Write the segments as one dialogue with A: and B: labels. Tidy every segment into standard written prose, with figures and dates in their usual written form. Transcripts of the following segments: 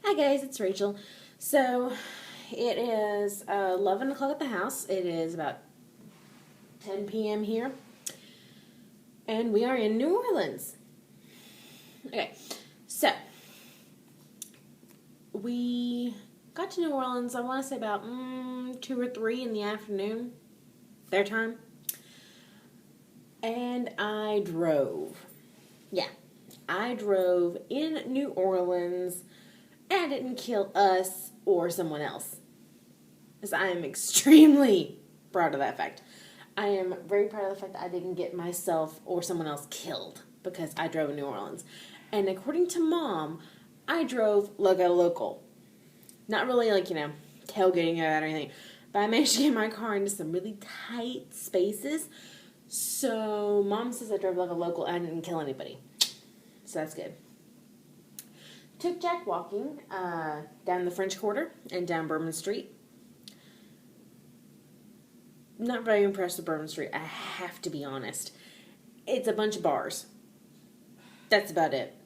A: Hi guys, it's Rachel. So it is 11 o'clock at the house. It is about 10 p.m. here. And we are in New Orleans. Okay, so we got to New Orleans, I want to say about 2 or 3 in the afternoon, their time. And I drove. Yeah, I drove in New Orleans. And I didn't kill us or someone else. Because I am extremely proud of that fact. I am very proud of the fact that I didn't get myself or someone else killed because I drove in New Orleans. And according to Mom, I drove like a local. Not really like, tailgating out or anything. But I managed to get my car into some really tight spaces. So Mom says I drove like a local and I didn't kill anybody. So that's good. Took Jack walking down the French Quarter and down Bourbon Street. Not very impressed with Bourbon Street, I have to be honest. It's a bunch of bars. That's about it.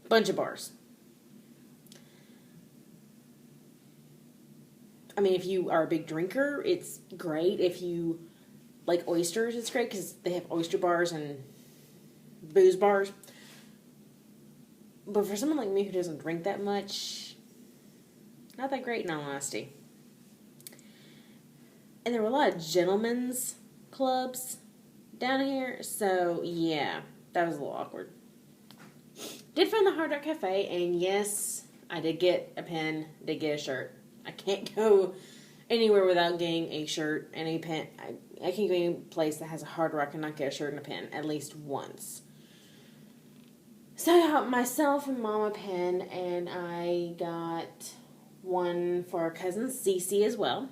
A: Bunch of bars. I mean, if you are a big drinker, it's great. If you like oysters, it's great because they have oyster bars and booze bars. But for someone like me who doesn't drink that much, not that great in all honesty. And there were a lot of gentlemen's clubs down here, so yeah, that was a little awkward. Did find the Hard Rock Cafe, and yes, I did get a pen, did get a shirt. I can't go anywhere without getting a shirt and a pen. I can't go any place that has a Hard Rock and not get a shirt and a pen at least once. So I got myself and Mom a pen, and I got one for our cousin Cece as well.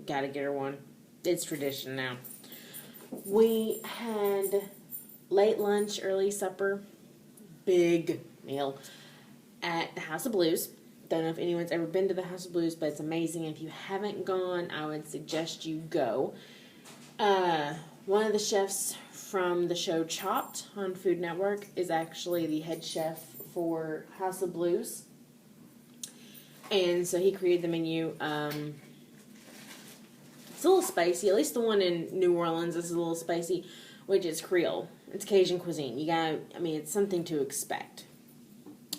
A: Gotta get her one. It's tradition now. We had late lunch, early supper, big meal at the House of Blues. Don't know if anyone's ever been to the House of Blues, but it's amazing. If you haven't gone, I would suggest you go. One of the chefs from the show Chopped on Food Network is actually the head chef for House of Blues. And so he created the menu. It's a little spicy. At least the one in New Orleans is a little spicy, which is Creole. It's Cajun cuisine. It's something to expect.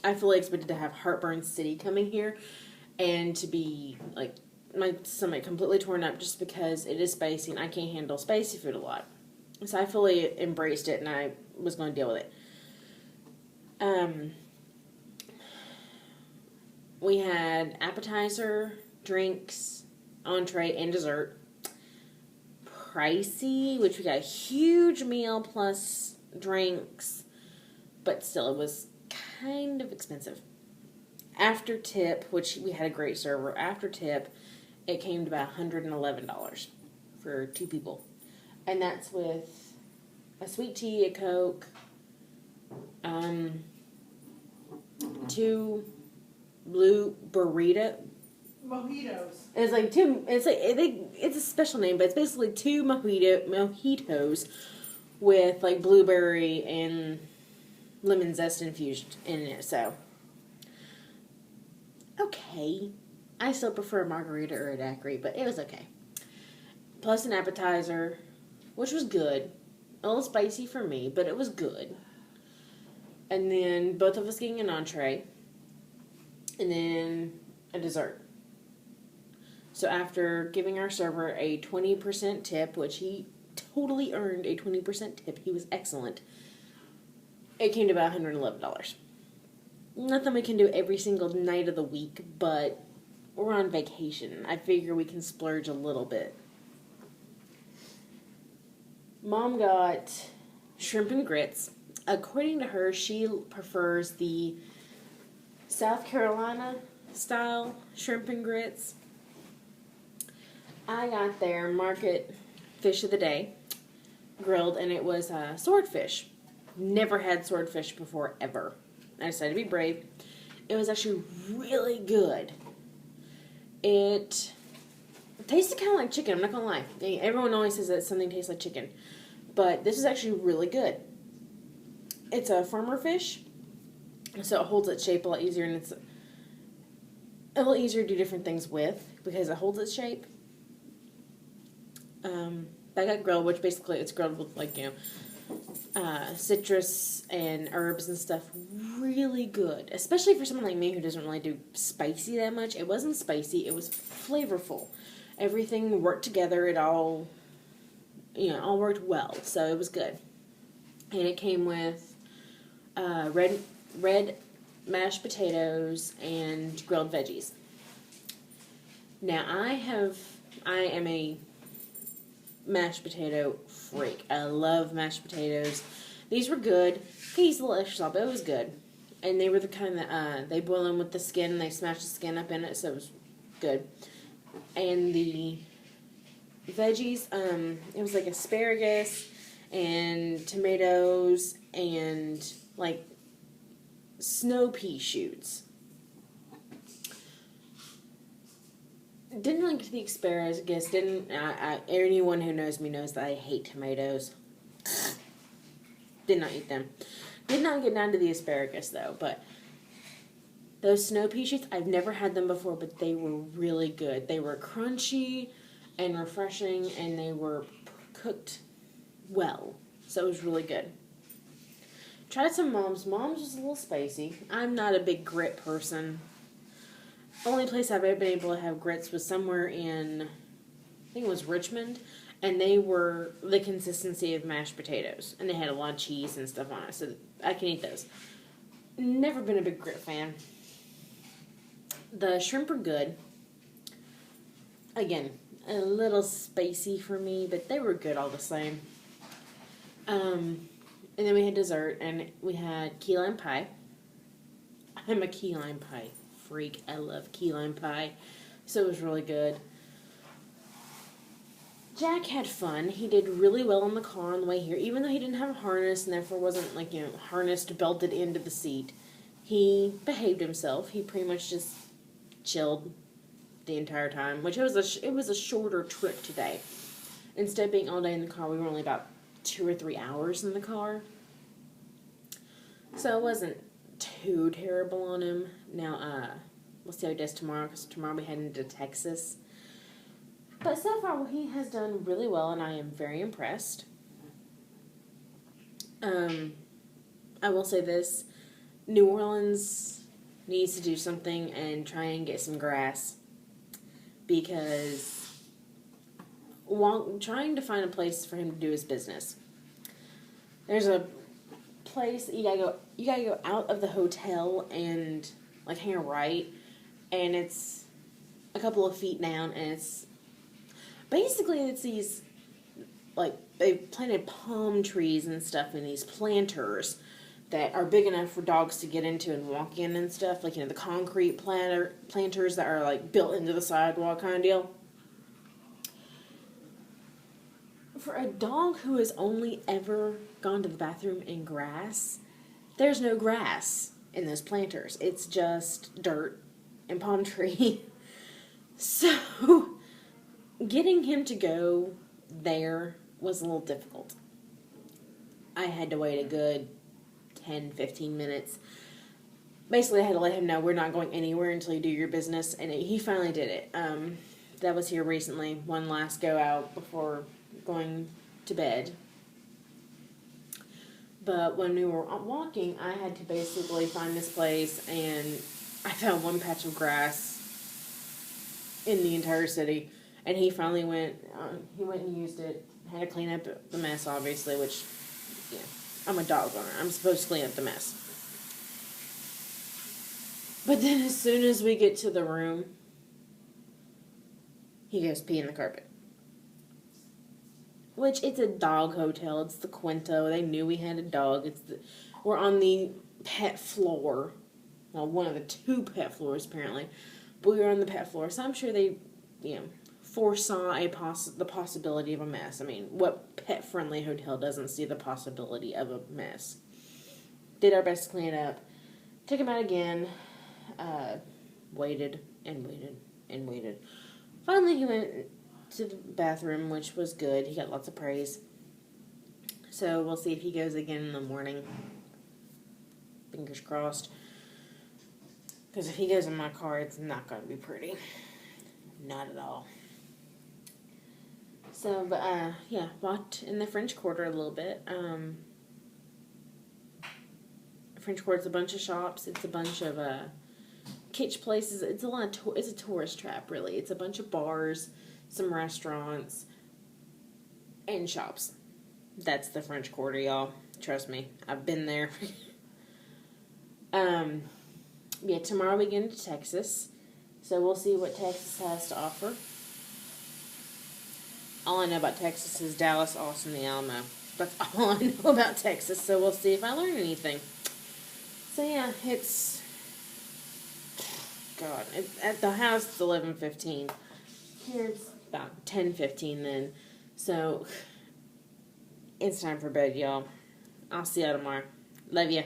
A: I fully expected to have Heartburn City coming here and to be, like, my stomach completely torn up just because it is spicy and I can't handle spicy food a lot. So I fully embraced it and I was going to deal with it. We had appetizer, drinks, entree, and dessert. Pricey, which we got a huge meal plus drinks, but still it was kind of expensive. After tip, which we had a great server, after tip, it came to about $111 for 2 people. And that's with a sweet tea, a Coke, 2 blue
B: Mojitos.
A: It's like 2. It's a special name, but it's basically 2 mojitos with like blueberry and lemon zest infused in it. So, okay, I still prefer a margarita or a daiquiri, but it was okay. Plus an appetizer, which was good. A little spicy for me, but it was good. And then both of us getting an entree. And then a dessert. So after giving our server a 20% tip, which he totally earned a 20% tip, he was excellent, it came to about $111. Nothing we can do every single night of the week, but we're on vacation. I figure we can splurge a little bit. Mom got shrimp and grits. According to her, she prefers the South Carolina style shrimp and grits. I got their market fish of the day, grilled, and it was swordfish. Never had swordfish before, ever. I decided to be brave. It was actually really good. It tasted kind of like chicken, I'm not going to lie. Everyone always says that something tastes like chicken. But this is actually really good. It's a farmer fish, so it holds its shape a lot easier, and it's a little easier to do different things with because it holds its shape. I got grilled, which basically it's grilled with citrus and herbs and stuff. Really good, especially for someone like me who doesn't really do spicy that much. It wasn't spicy; it was flavorful. Everything worked together. It all, all worked well. So it was good, and it came with red mashed potatoes and grilled veggies. Now I am a mashed potato freak. I love mashed potatoes. These were good. Could use a little extra salt, but it was good. And they were the kind that they boil them with the skin and they smash the skin up in it, so it was good. And the veggies, it was like asparagus and tomatoes and like snow pea shoots. Didn't like the asparagus. Anyone who knows me knows that I hate tomatoes. Did not eat them. Did not get down to the asparagus though, but those snow pea shoots, I've never had them before, but they were really good. They were crunchy and refreshing, and they were cooked well, so it was really good. Tried some Mom's. Mom's was a little spicy. I'm not a big grit person. Only place I've ever been able to have grits was somewhere in, I think it was Richmond, and they were the consistency of mashed potatoes, and they had a lot of cheese and stuff on it, so I can eat those. Never been a big grit fan. The shrimp are good. Again, a little spicy for me, but they were good all the same. And then we had dessert, and we had key lime pie. I'm a key lime pie freak. I love key lime pie, so it was really good. Jack had fun. He did really well in the car on the way here, even though he didn't have a harness and therefore wasn't harnessed, belted into the seat. He behaved himself. He pretty much just chilled the entire time, which it was a shorter trip today. Instead of being all day in the car, we were only about 2 or 3 hours in the car, so it wasn't too terrible on him. Now, we'll see how he does tomorrow, because tomorrow we head into Texas. But so far, he has done really well, and I am very impressed. I will say this. New Orleans needs to do something and try and get some grass, because trying to find a place for him to do his business. There's a place you gotta go out of the hotel and hang a right, and it's a couple of feet down, and it's these they've planted palm trees and stuff in these planters that are big enough for dogs to get into and walk in and stuff, the concrete planters that are built into the sidewalk kind of deal. For a dog who has only ever gone to the bathroom in grass, there's no grass in those planters. It's just dirt and palm tree. So, getting him to go there was a little difficult. I had to wait a good 10-15 minutes. Basically, I had to let him know we're not going anywhere until you do your business, and he finally did it. That was here recently, one last go out before going to bed. But when we were walking, I had to basically find this place, and I found one patch of grass in the entire city, and he finally went and used it. Had to clean up the mess, obviously, which, I'm a dog owner. I'm supposed to clean up the mess. But then as soon as we get to the room, he goes pee in the carpet. Which, it's a dog hotel. It's the Quinto. They knew we had a dog. We're on the pet floor. Well, one of the 2 pet floors, apparently. But we were on the pet floor, so I'm sure they, foresaw the possibility of a mess. I mean, what pet-friendly hotel doesn't see the possibility of a mess? Did our best to clean it up. Took him out again. Waited and waited and waited. Finally, he went to the bathroom, which was good. He got lots of praise. So we'll see if he goes again in the morning. Fingers crossed. Because if he goes in my car, it's not going to be pretty. Not at all. So, but, yeah, walked in the French Quarter a little bit. French Quarter's a bunch of shops. It's a bunch of, kitsch places. It's a lot of, it's a tourist trap, really. It's a bunch of bars, some restaurants, and shops. That's the French Quarter, y'all. Trust me. I've been there. Yeah, tomorrow we get into Texas. So we'll see what Texas has to offer. All I know about Texas is Dallas, Austin, the Alamo. That's all I know about Texas. So we'll see if I learn anything. So yeah, it's... God, at the house it's 11:15. Here it's about 10:15 then. So it's time for bed, y'all. I'll see y'all tomorrow. Love ya.